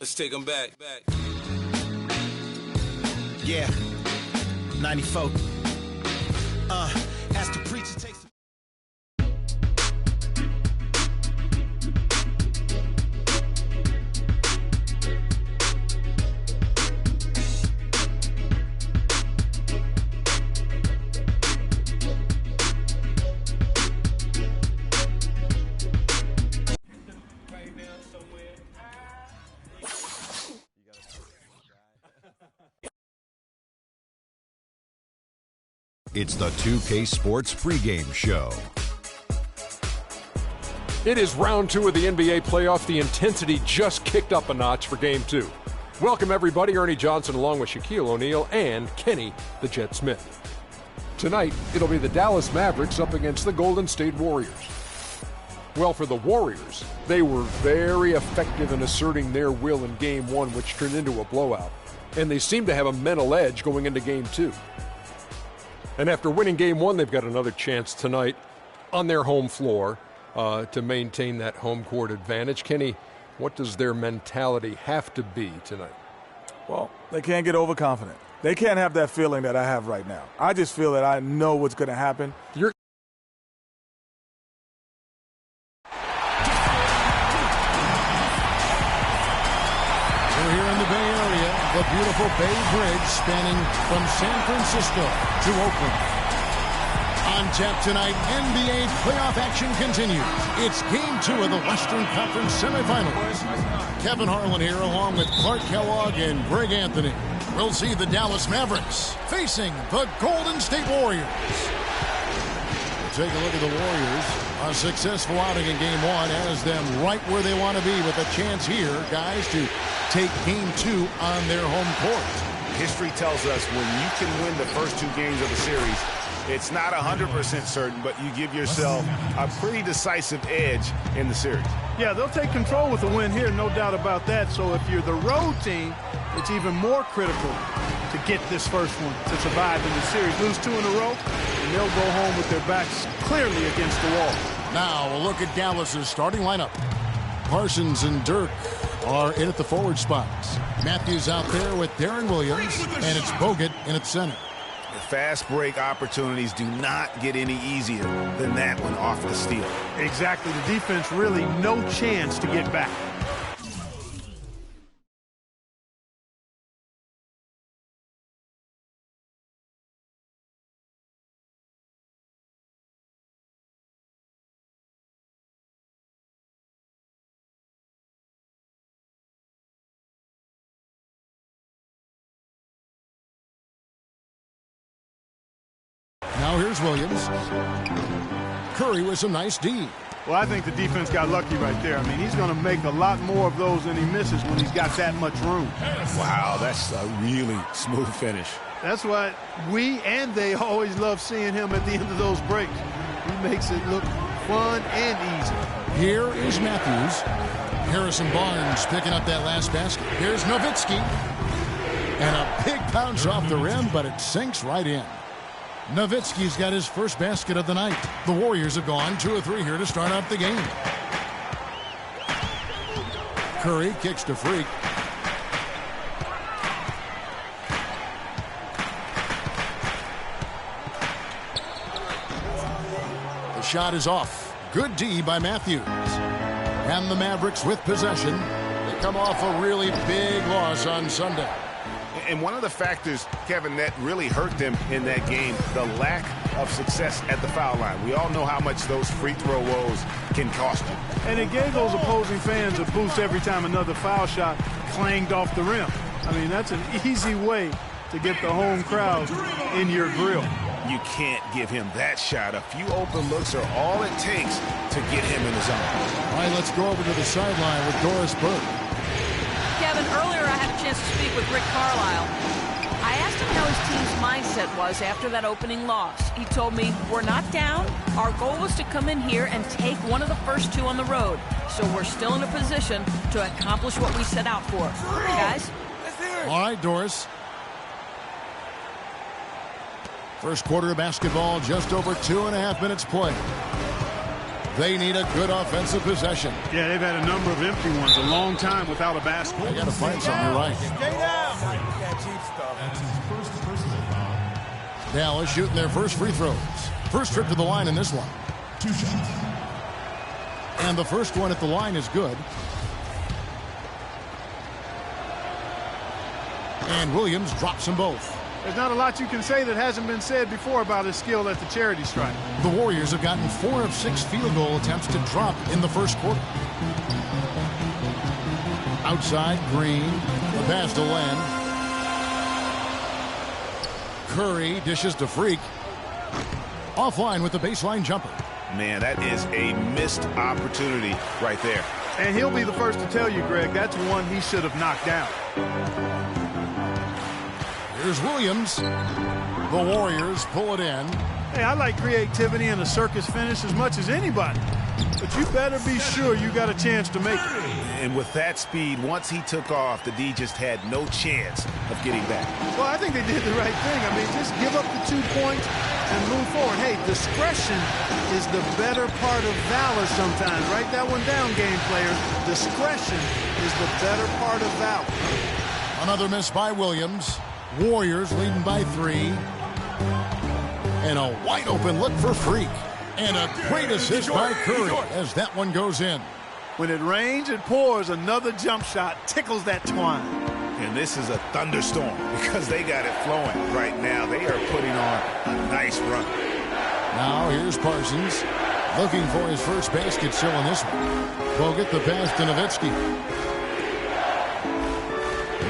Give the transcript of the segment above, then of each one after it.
Let's take them back. Yeah, 94. As the preacher takes. It's the 2K Sports pregame show. It is round 2 of the NBA playoff. The intensity just kicked up a notch for Game 2. Welcome, everybody. Ernie Johnson along with Shaquille O'Neal and Kenny the Jet Smith. Tonight, it'll be the Dallas Mavericks up against the Golden State Warriors. Well, for the Warriors, they were very effective in asserting their will in Game 1, which turned into a blowout. And they seem to have a mental edge going into Game 2. And after winning Game 1, they've got another chance tonight on their home floor to maintain that home court advantage. Kenny, what does their mentality have to be tonight? Well, they can't get overconfident. They can't have that feeling that I have right now. I just feel that I know what's going to happen. We're here in the Bay Area, the beautiful Bay Bridge spanning from San Francisco to Oakland. On tap tonight, NBA playoff action continues. It's Game 2 of the Western Conference semifinals. Kevin Harlan here along with Clark Kellogg and Greg Anthony. We'll see the Dallas Mavericks facing the Golden State Warriors. We'll take a look at the Warriors. A successful outing in Game 1 has them right where they want to be with a chance here, guys, to take Game 2 on their home court. History tells us when you can win the first 2 games of a series, it's not 100% certain, but you give yourself a pretty decisive edge in the series. Yeah, they'll take control with a win here, no doubt about that. So if you're the road team, it's even more critical to get this first one to survive in the series. Lose 2 in a row, and they'll go home with their backs clearly against the wall. Now a look at Dallas's starting lineup. Parsons and Dirk are in at the forward spots. Matthews out there with Darren Williams, and it's Bogut in at center. Fast break opportunities do not get any easier than that one off the steal. Exactly. The defense really no chance to get back. Now here's Williams. Curry with some nice D. Well, I think the defense got lucky right there. I mean, he's going to make a lot more of those than he misses when he's got that much room. Wow, that's a really smooth finish. That's why we and they always love seeing him at the end of those breaks. He makes it look fun and easy. Here is Matthews. Harrison Barnes picking up that last basket. Here's Nowitzki. And a big bounce off the rim, but it sinks right in. Nowitzki's got his first basket of the night. The Warriors have gone 2 of 3 here to start out the game. Curry kicks to Freak. The shot is off. Good D by Matthews. And the Mavericks with possession. They come off a really big loss on Sunday. And one of the factors, Kevin, that really hurt them in that game, the lack of success at the foul line. We all know how much those free throw woes can cost you. And it gave those opposing fans a boost every time another foul shot clanged off the rim. I mean, that's an easy way to get the home crowd in your grill. You can't give him that shot. A few open looks are all it takes to get him in the zone. All right, let's go over to the sideline with Doris Burke. Kevin, earlier I had a chance to speak with Rick Carlisle. I asked him how his team's mindset was after that opening loss. He told me, we're not down. Our goal was to come in here and take one of the first 2 on the road. So we're still in a position to accomplish what we set out for. Guys? All right, Doris. First quarter of basketball, just over 2.5 minutes played. They need a good offensive possession. Yeah, they've had a number of empty ones, a long time without a basket. They got to find something, you're right. Dallas shooting their first free throws. First trip to the line in this one. 2 shots. And the first one at the line is good. And Williams drops them both. There's not a lot you can say that hasn't been said before about his skill at the charity stripe. The Warriors have gotten 4 of 6 field goal attempts to drop in the first quarter. Outside, Green. The pass to Len. Curry dishes to Freak. Offline with the baseline jumper. Man, that is a missed opportunity right there. And he'll be the first to tell you, Greg, that's one he should have knocked down. Here's Williams. The Warriors pull it in. Hey, I like creativity and a circus finish as much as anybody. But you better be sure you got a chance to make it. And with that speed, once he took off, the D just had no chance of getting back. Well, I think they did the right thing. I mean, just give up the 2 points and move forward. Hey, discretion is the better part of valor sometimes. Write that one down, game players. Discretion is the better part of valor. Another miss by Williams. Warriors leading by 3. And a wide open look for Freak. And a great assist by Curry as that one goes in. When it rains, it pours. Another jump shot tickles that twine. And this is a thunderstorm because they got it flowing right now. They are putting on a nice run. Now here's Parsons looking for his first basket still in this one. Bogut the pass to Nowitzki.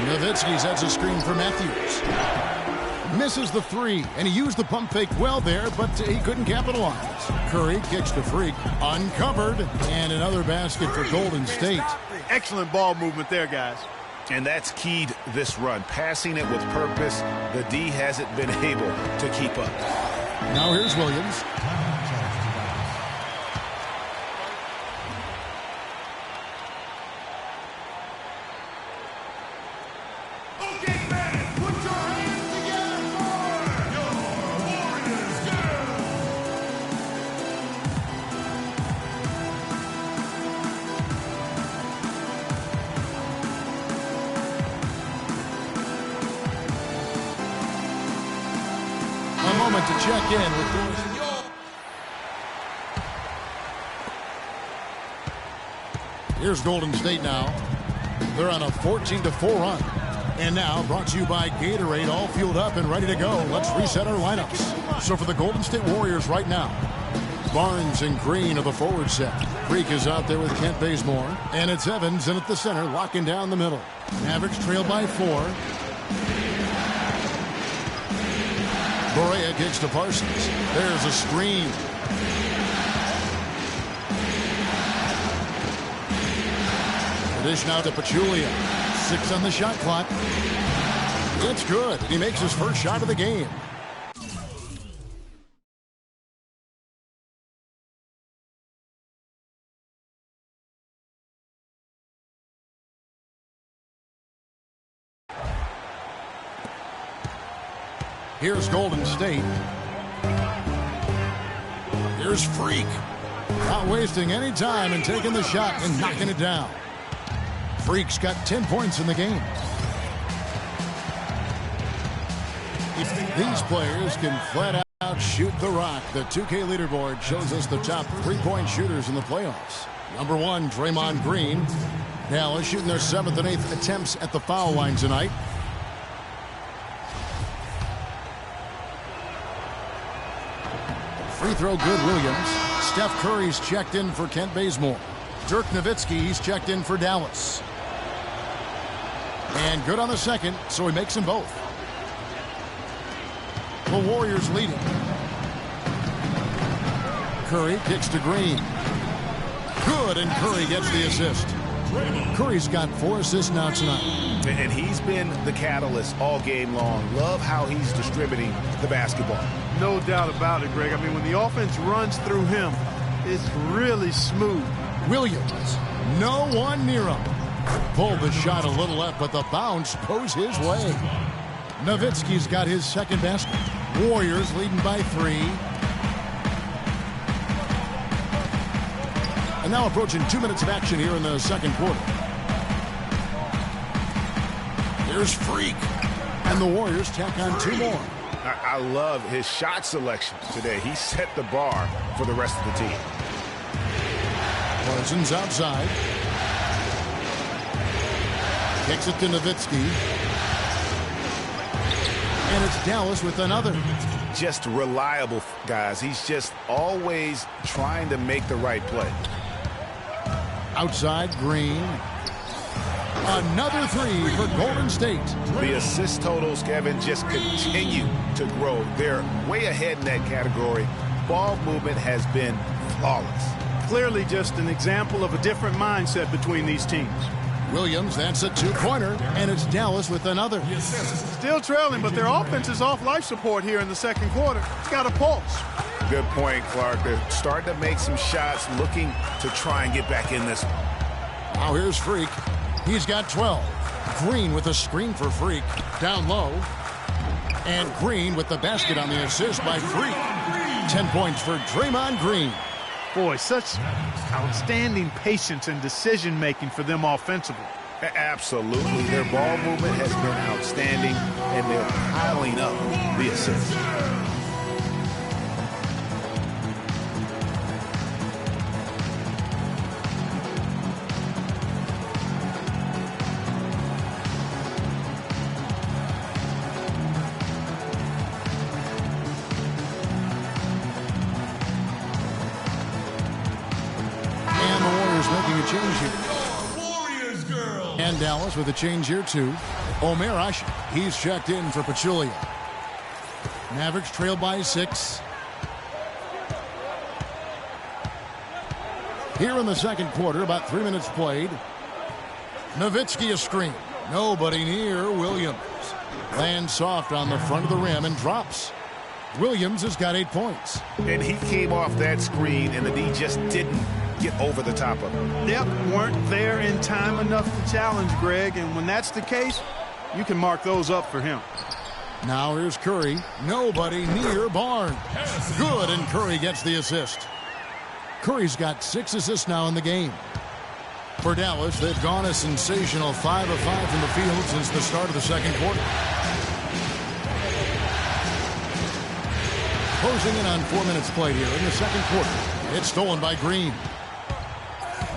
Nowitzki sets a screen for Matthews. Misses the 3, and he used the pump fake well there, but he couldn't capitalize. Curry kicks to Freak, uncovered, and another basket for Golden State. Excellent ball movement there, guys. And that's keyed this run. Passing it with purpose, the D hasn't been able to keep up. Now here's Williams. To check in with Here's Golden State now. They're on a 14-4 run. And now brought to you by Gatorade, all fueled up and ready to go. Let's reset our lineups. So for the Golden State Warriors right now, Barnes and Green are the forward set. Freak is out there with Kent Bazemore. And it's Evans in at the center, locking down the middle. Mavericks trail by 4. Borea kicks to Parsons. There's a screen. Dish now to Pachulia. 6 on the shot clock. It's good. He makes his first shot of the game. Here's Golden State. Here's Freak. Not wasting any time and taking the shot and knocking it down. Freak's got 10 points in the game. These players can flat out shoot the rock. The 2K leaderboard shows us the top 3-point shooters in the playoffs. Number 1, Draymond Green. Dallas shooting their 7th and 8th attempts at the foul line tonight. Free throw good, Williams. Steph Curry's checked in for Kent Bazemore. Dirk Nowitzki, he's checked in for Dallas. And good on the second, so he makes them both. The Warriors leading. Curry kicks to Green. Good, and Curry gets the assist. Curry's got 4 assists now tonight. And he's been the catalyst all game long. Love how he's distributing the basketball. No doubt about it, Greg. I mean, when the offense runs through him, it's really smooth. Williams, no one near him. Pulled the shot a little left, but the bounce goes his way. Nowitzki's got his second basket. Warriors leading by 3. now approaching 2 minutes of action here in the second quarter. Here's Freak. And the Warriors tack on 2 more. I love his shot selection today. He set the bar for the rest of the team. Parsons outside. Kicks it to Nowitzki. And it's Dallas with another. Just reliable, guys. He's just always trying to make the right play. Outside, Green. Another 3 for Golden State. The assist totals, Kevin, just continue to grow. They're way ahead in that category. Ball movement has been flawless. Clearly just an example of a different mindset between these teams. Williams, that's a 2-pointer, and it's Dallas with another. Still trailing, but their offense is off life support here in the second quarter. It's got a pulse. Good point, Clark. They're starting to make some shots, looking to try and get back in this one. Now here's Freak. He's got 12. Green with a screen for Freak. Down low. And Green with the basket on the assist by Freak. 10 points for Draymond Green. Boy, such outstanding patience and decision-making for them offensively. Absolutely. Their ball movement has been outstanding, and they're piling up the assists. And Dallas with a change here too. Omer Ashi, he's checked in for Pachulia. Mavericks trail by 6. Here in the second quarter, about 3 minutes played. Nowitzki a screen. Nobody near Williams. Lands soft on the front of the rim and drops. Williams has got 8 points. And he came off that screen, and the D just didn't get over the top of him. Yep, weren't there in time enough to challenge Greg, and when that's the case, you can mark those up for him. Now here's Curry. Nobody near Barnes. Good, and Curry gets the assist. Curry's got 6 assists now in the game. For Dallas, they've gone a sensational 5 of 5 from the field since the start of the second quarter. Closing in on 4 minutes played here in the second quarter. It's stolen by Green.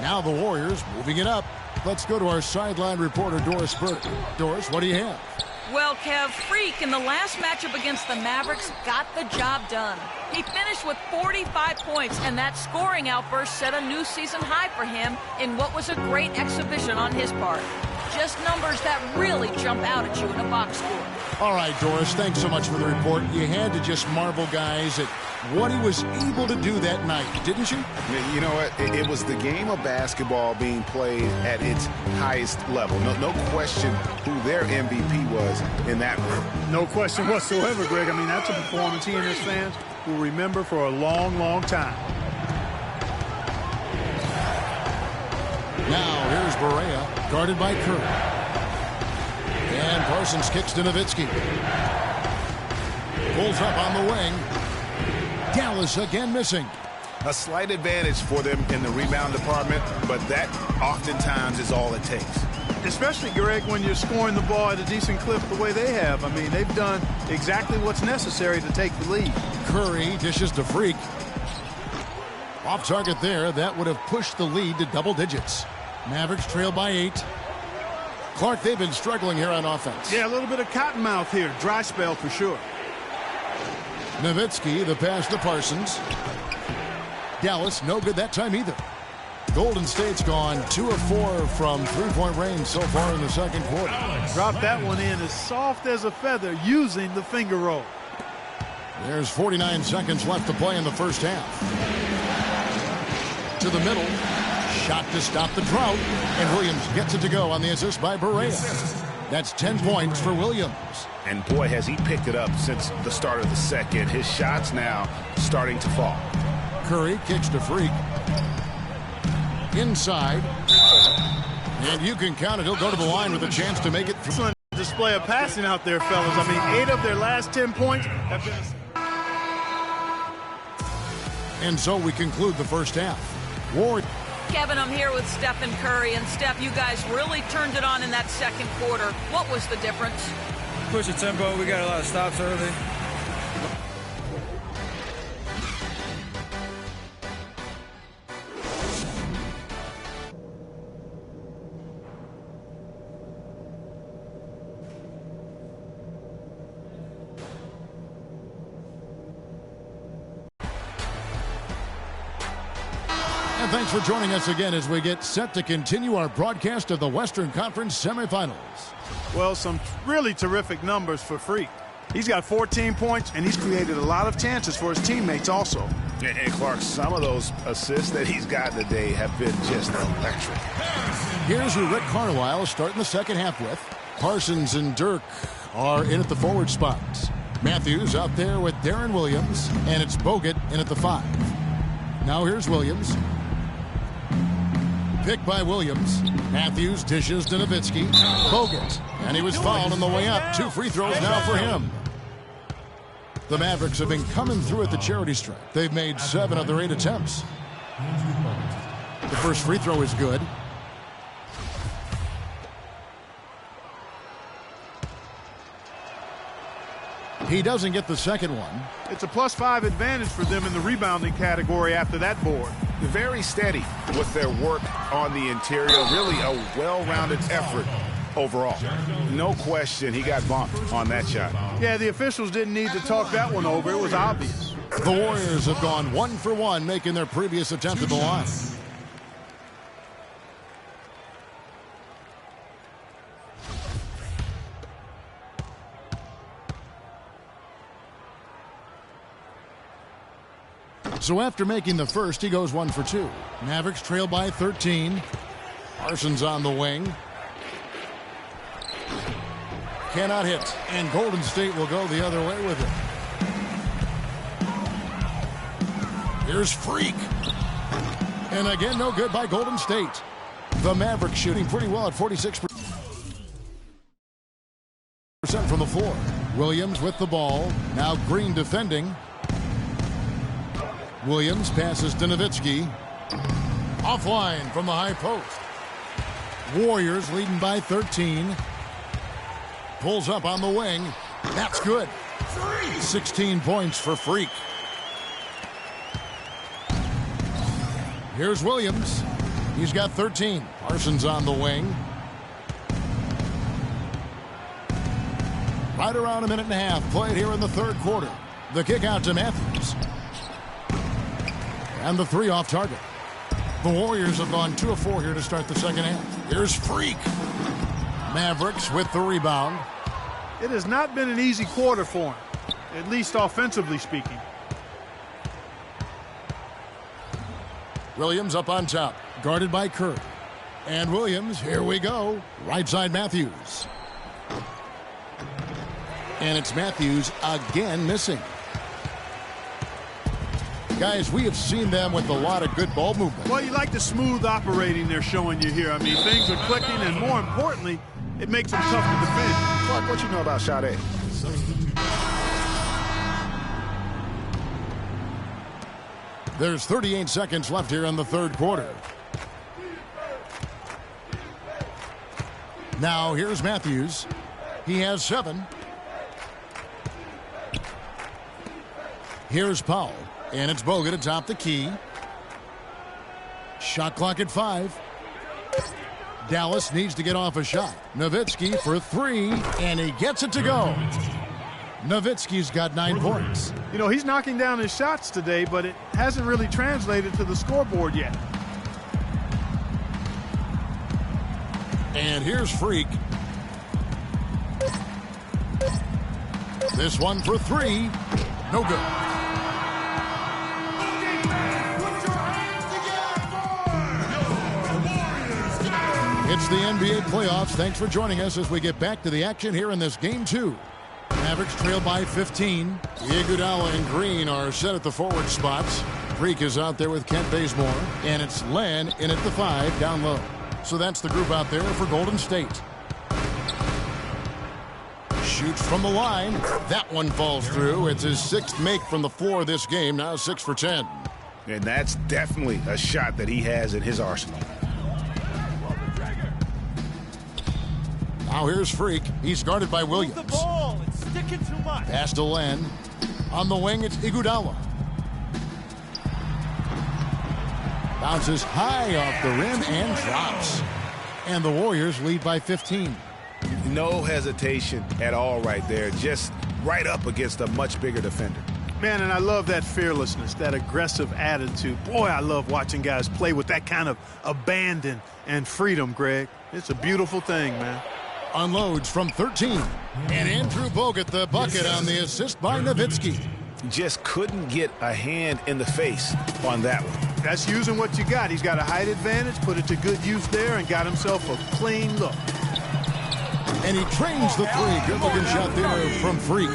Now the Warriors moving it up. Let's go to our sideline reporter, Doris Burke. Doris, what do you have? Well, Kev, Freak in the last matchup against the Mavericks got the job done. He finished with 45 points, and that scoring outburst set a new season high for him in what was a great exhibition on his part. Just numbers that really jump out at you in a box score. All right, Doris, thanks so much for the report. You had to just marvel, guys, at what he was able to do that night, didn't you? You know what? It was the game of basketball being played at its highest level. No question who their MVP was in that room. No question whatsoever, Greg. I mean, that's a performance he and his fans will remember for a long, long time. Now here's Barea, guarded by Curry. And Parsons kicks to Nowitzki. Pulls up on the wing. Dallas again missing. A slight advantage for them in the rebound department, but that oftentimes is all it takes. Especially, Greg, when you're scoring the ball at a decent clip the way they have. I mean, they've done exactly what's necessary to take the lead. Curry dishes to Freak. Off target there. That would have pushed the lead to double digits. Mavericks trail by 8. Clark, they've been struggling here on offense. Yeah, a little bit of cottonmouth here. Dry spell for sure. Nowitzki, the pass to Parsons. Dallas, no good that time either. Golden State's gone 2 of 4 from three-point range so far in the second quarter. Dropped that one in as soft as a feather using the finger roll. There's 49 seconds left to play in the first half. To the middle. Shot to stop the drought. And Williams gets it to go on the assist by Barea. That's 10 points for Williams. And boy, has he picked it up since the start of the second. His shots now starting to fall. Curry kicks to Freak. Inside. And you can count it. He'll go to the line with a chance to make it. Excellent display of passing out there, fellas. I mean, 8 of their last 10 points have been. And so we conclude the first half. Warriors Kevin, I'm here with Steph and Curry. And Steph, you guys really turned it on in that second quarter. What was the difference? Push the tempo. We got a lot of stops early. And thanks for joining us again as we get set to continue our broadcast of the Western Conference semifinals. Well, some really terrific numbers for Freak. He's got 14 points, and he's created a lot of chances for his teammates also. And Clark, some of those assists that he's gotten today have been just electric. Here's who Rick Carlisle is starting the second half with. Parsons and Dirk are in at the forward spots. Matthews out there with Darren Williams, and it's Bogut in at the 5. Now here's Williams. Pick by Williams. Matthews dishes to Nowitzki. Bogut. And he was fouled on the way up. 2 free throws now for him. The Mavericks have been coming through at the charity stripe. They've made 7 of their 8 attempts. The first free throw is good. He doesn't get the second one. It's a +5 advantage for them in the rebounding category after that board. Very steady with their work on the interior. Really a well-rounded effort overall. No question he got bumped on that shot. Yeah, the officials didn't need to talk that one over. It was obvious. The Warriors have gone 1 for 1, making their previous attempt at the line. So after making the first, he goes 1 for 2. Mavericks trail by 13. Parsons on the wing. Cannot hit. And Golden State will go the other way with it. Here's Freak. And again, no good by Golden State. The Mavericks shooting pretty well at 46% from the floor. Williams with the ball. Now Green defending. Williams passes to Nowitzki. Offline from the high post. Warriors leading by 13. Pulls up on the wing. That's good. 16 points for Freak. Here's Williams. He's got 13. Parsons on the wing. Right around a minute and a half played here in the third quarter. The kick out to Matthews. And the 3 off target. The Warriors have gone 2 of 4 here to start the second half. Here's Freak. Mavericks with the rebound. It has not been an easy quarter for him, at least offensively speaking. Williams up on top, guarded by Curry. And Williams, here we go. Right side Matthews. And it's Matthews again missing. Guys, we have seen them with a lot of good ball movement. Well, you like the smooth operating they're showing you here. I mean, things are clicking, and more importantly, it makes them tough to defend. Clark, what you know about Shot A? There's 38 seconds left here in the third quarter. Now here's Matthews. He has 7. Here's Powell. And it's Bogut atop the key. Shot clock at 5. Dallas needs to get off a shot. Nowitzki for 3, and he gets it to go. Nowitzki's got 9 points. You know, he's knocking down his shots today, but it hasn't really translated to the scoreboard yet. And here's Freak. This one for 3. No good. It's the NBA playoffs. Thanks for joining us as we get back to the action here in this game 2. Mavericks trail by 15. Iguodala and Green are set at the forward spots. Freak is out there with Kent Bazemore. And it's Len in at the 5 down low. So that's the group out there for Golden State. Shoots from the line. That one falls through. It's his 6th make from the floor this game. Now 6 for 10. And that's definitely a shot that he has in his arsenal. Now here's Freak. He's guarded by Williams. Move the ball. It's sticking too much. Pass to Len. On the wing, it's Iguodala. Bounces high off the rim and drops. And the Warriors lead by 15. No hesitation at all right there. Just right up against a much bigger defender. Man, and I love that fearlessness, that aggressive attitude. Boy, I love watching guys play with that kind of abandon and freedom, Greg. It's a beautiful thing, man. Unloads from 13. And Andrew Bogut the bucket on the assist by Nowitzki. Just couldn't get a hand in the face on that one. That's using what you got. He's got a height advantage, put it to good use there, and got himself a clean look. And he trains the three. Good-looking shot there from Freak.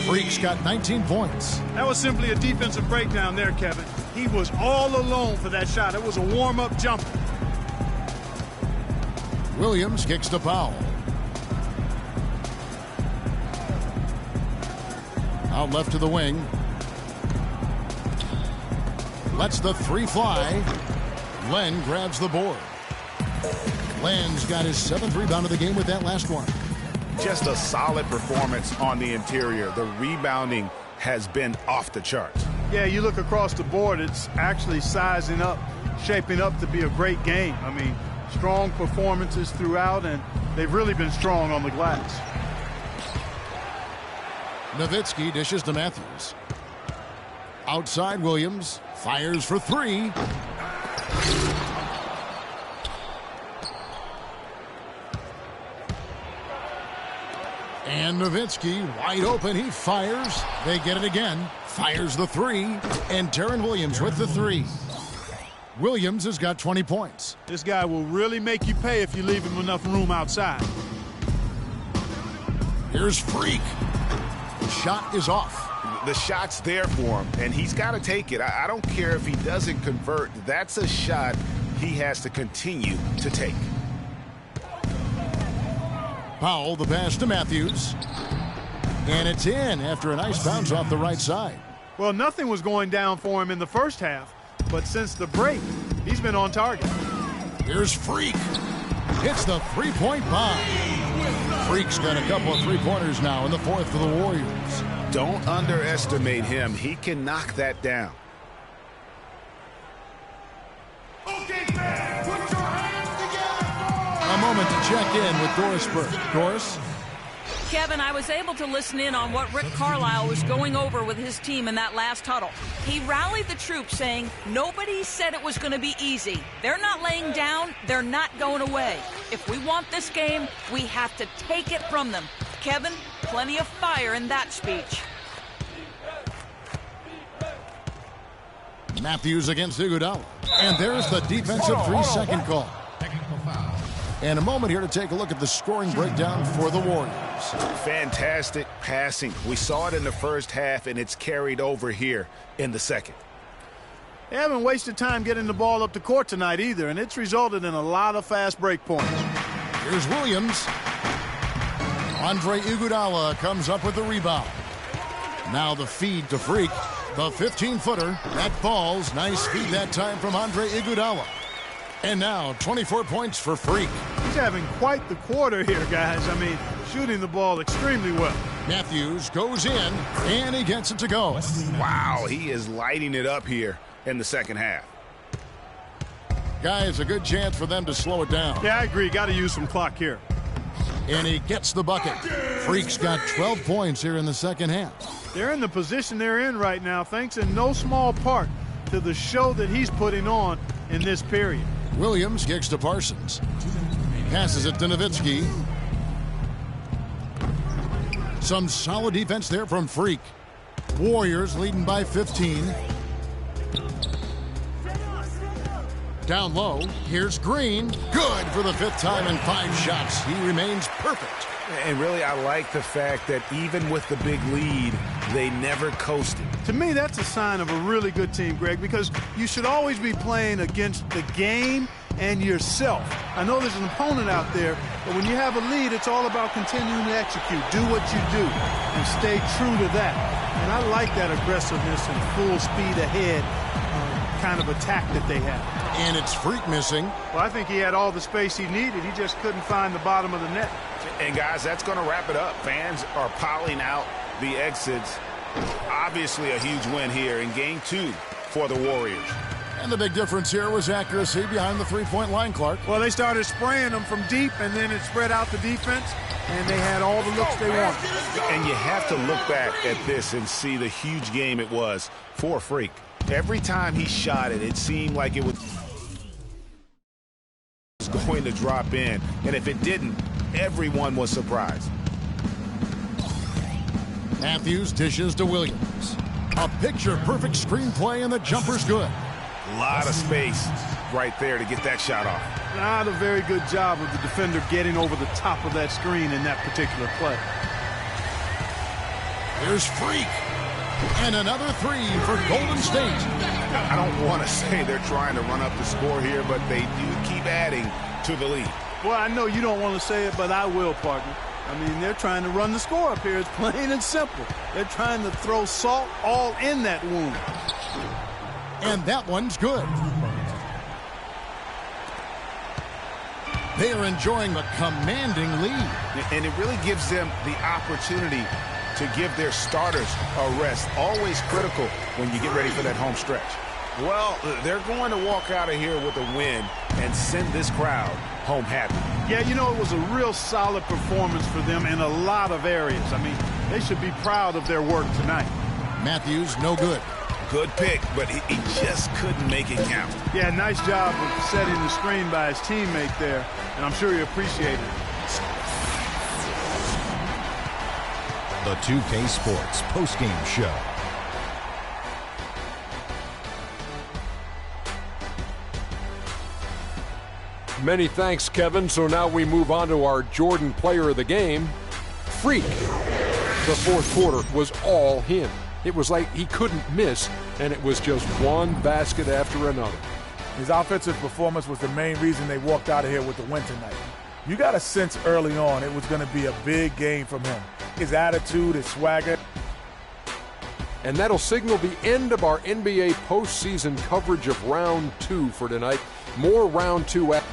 Freak's got 19 points. That was simply a defensive breakdown there, Kevin. He was all alone for that shot. It was a warm-up jumper. Williams kicks to Powell. Out left to the wing. Lets the three fly. Len grabs the board. Len's got his 7th rebound of the game with that last one. Just a solid performance on the interior. The rebounding has been off the charts. Yeah, you look across the board, it's actually sizing up, shaping up to be a great game. I mean, strong performances throughout, and they've really been strong on the glass. Nowitzki dishes to Matthews. Outside Williams. Fires for three. And Nowitzki wide open. He fires. They get it again. Fires the three. And Deron Williams with the three. Williams has got 20 points. This guy will really make you pay if you leave him enough room outside. Here's Freak. The shot is off. The shot's there for him, and he's got to take it. I don't care if he doesn't convert. That's a shot he has to continue to take. Powell, the pass to Matthews. And it's in after a nice bounce off the right side. Well, nothing was going down for him in the first half, but since the break, he's been on target. Here's Freak. Hits the three-point bomb. Freak's got a couple of three-pointers now in the fourth for the Warriors. Don't underestimate him. He can knock that down. A moment to check in with Doris Burke. Doris? Kevin, I was able to listen in on what Rick Carlisle was going over with his team in that last huddle. He rallied the troops saying, nobody said it was going to be easy. They're not laying down. They're not going away. If we want this game, we have to take it from them. Kevin, plenty of fire in that speech. Matthews against Iguodala. And there's the defensive 3-second call. And a moment here to take a look at the scoring breakdown for the Warriors. Fantastic passing. We saw it in the first half, and it's carried over here in the second. They haven't wasted time getting the ball up the court tonight either, and it's resulted in a lot of fast break points. Here's Williams. Andre Iguodala comes up with the rebound. Now the feed to Freak. The 15-footer. That falls. Nice feed that time from Andre Iguodala. And now 24 points for Freak. He's having quite the quarter here, guys. I mean, shooting the ball extremely well. Matthews goes in, and he gets it to go. Wow, he is lighting it up here in the second half. Guys, a good chance for them to slow it down. Yeah, I agree. Got to use some clock here. And he gets the bucket. Freak's got 12 points here in the second half. They're in the position they're in right now, thanks in no small part to the show that he's putting on in this period. Williams kicks to Parsons. Passes it to Nowitzki. Some solid defense there from Freak. Warriors leading by 15. Down low, here's Green. Good for the 5th time in 5 shots. He remains perfect. And really, I like the fact that even with the big lead, they never coasted. To me, that's a sign of a really good team, Greg, because you should always be playing against the game and yourself. I know there's an opponent out there, but when you have a lead, it's all about continuing to execute. Do what you do and stay true to that. And I like that aggressiveness and full speed ahead kind of attack that they have. And it's Freak missing. Well, I think he had all the space he needed. He just couldn't find the bottom of the net. And, guys, that's going to wrap it up. Fans are piling out the exits. Obviously a huge win here in Game 2 for the Warriors. And the big difference here was accuracy behind the three-point line, Clark. Well, they started spraying them from deep, and then it spread out the defense, and they had all the looks they wanted. And you have to look back at this and see the huge game it was for Freak. Every time he shot it, it seemed like it was going to drop in. And if it didn't, everyone was surprised. Matthews dishes to Williams. A picture-perfect screenplay, and the jumper's good. A lot of space right there to get that shot off. Not a very good job of the defender getting over the top of that screen in that particular play. Here's Freak. And another three for Golden State. I don't want to say they're trying to run up the score here, but they do keep adding to the lead. Well, I know you don't want to say it, but I will, partner. I mean, they're trying to run the score up here. It's plain and simple. They're trying to throw salt all in that wound. And that one's good. They are enjoying the commanding lead. And it really gives them the opportunity to give their starters a rest. Always critical when you get ready for that home stretch. Well, they're going to walk out of here with a win and send this crowd home happy. Yeah, you know, it was a real solid performance for them in a lot of areas. I mean, they should be proud of their work tonight. Matthews, no good. Good pick, but he just couldn't make it count. Yeah, nice job of setting the screen by his teammate there, and I'm sure he appreciated it. The 2K Sports postgame show. Many thanks, Kevin. So now we move on to our Jordan player of the game, Freak. The fourth quarter was all him. It was like he couldn't miss, and it was just one basket after another. His offensive performance was the main reason they walked out of here with the win tonight. You got a sense early on it was going to be a big game from him. His attitude, his swagger. And that'll signal the end of our NBA postseason coverage of Round 2 for tonight. More Round 2 at